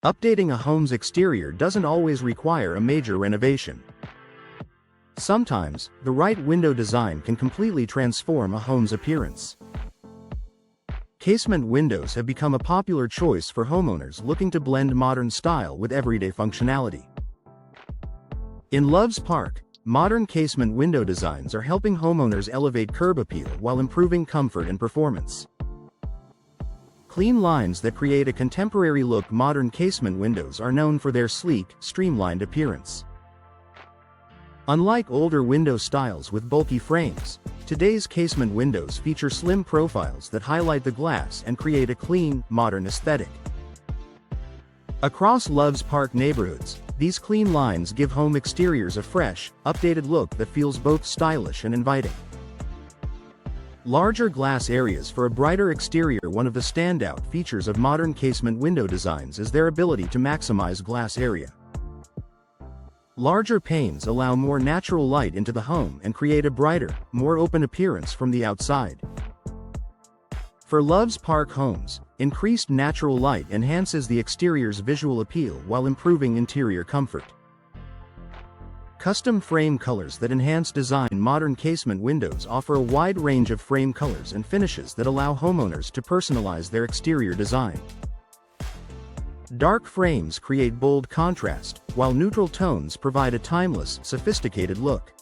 Updating a home's exterior doesn't always require a major renovation. Sometimes, the right window design can completely transform a home's appearance. Casement windows have become a popular choice for homeowners looking to blend modern style with everyday functionality. In Loves Park, modern casement window designs are helping homeowners elevate curb appeal while improving comfort and performance. Clean lines that create a contemporary look. Modern casement windows are known for their sleek, streamlined appearance. Unlike older window styles with bulky frames, today's casement windows feature slim profiles that highlight the glass and create a clean, modern aesthetic. Across Loves Park neighborhoods, these clean lines give home exteriors a fresh, updated look that feels both stylish and inviting. Larger glass areas for a brighter exterior. One of the standout features of modern casement window designs is their ability to maximize glass area. Larger panes allow more natural light into the home and create a brighter, more open appearance from the outside. For Loves Park homes, increased natural light enhances the exterior's visual appeal while improving interior comfort. Custom frame colors that enhance design. Modern casement windows offer a wide range of frame colors and finishes that allow homeowners to personalize their exterior design. Dark frames create bold contrast, while neutral tones provide a timeless, sophisticated look.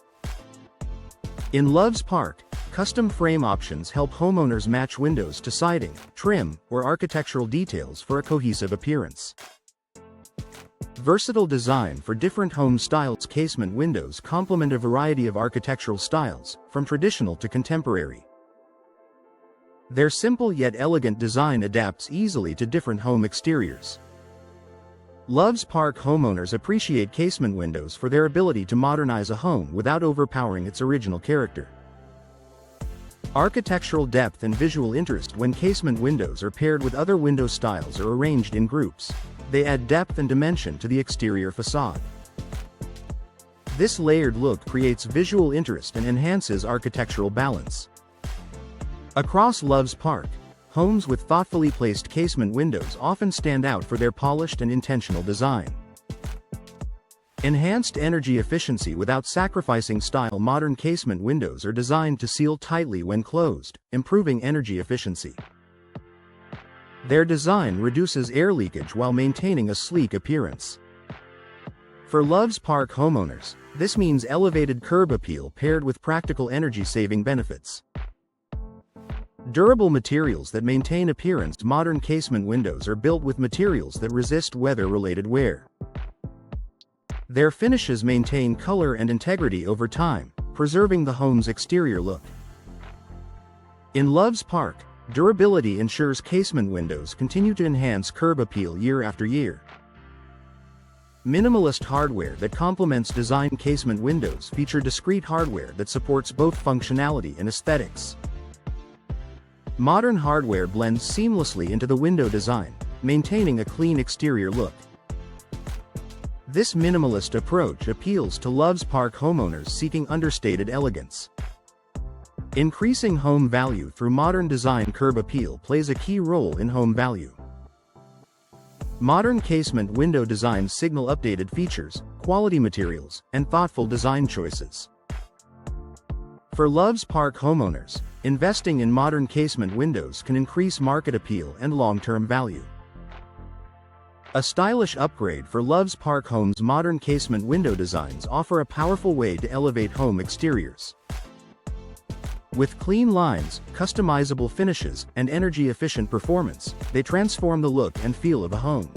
In Loves Park, custom frame options help homeowners match windows to siding, trim, or architectural details for a cohesive appearance. Versatile design for different home styles. Casement windows complement a variety of architectural styles, from traditional to contemporary. Their simple yet elegant design adapts easily to different home exteriors. Loves Park homeowners appreciate casement windows for their ability to modernize a home without overpowering its original character. Architectural depth and visual interest. When casement windows are paired with other window styles or arranged in groups, they add depth and dimension to the exterior facade. This layered look creates visual interest and enhances architectural balance. Across Loves Park, homes with thoughtfully placed casement windows often stand out for their polished and intentional design. Enhanced energy efficiency without sacrificing style. Modern casement windows are designed to seal tightly when closed, improving energy efficiency. Their design reduces air leakage while maintaining a sleek appearance. For Loves Park homeowners, this means elevated curb appeal paired with practical energy-saving benefits. Durable materials that maintain appearance. Modern casement windows are built with materials that resist weather-related wear. Their finishes maintain color and integrity over time, preserving the home's exterior look. In Loves Park, durability ensures casement windows continue to enhance curb appeal year after year. Minimalist hardware that complements design. Casement windows feature discrete hardware that supports both functionality and aesthetics. Modern hardware blends seamlessly into the window design, maintaining a clean exterior look. This minimalist approach appeals to Loves Park homeowners seeking understated elegance. Increasing home value through modern design. Curb appeal plays a key role in home value. Modern casement window designs signal updated features, quality materials, and thoughtful design choices. For Loves Park homeowners, investing in modern casement windows can increase market appeal and long-term value. A stylish upgrade for Loves Park homes. Modern casement window designs offer a powerful way to elevate home exteriors. With clean lines, customizable finishes, and energy-efficient performance, they transform the look and feel of a home.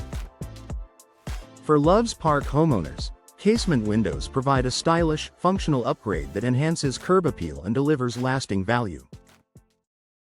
For Loves Park homeowners, casement windows provide a stylish, functional upgrade that enhances curb appeal and delivers lasting value.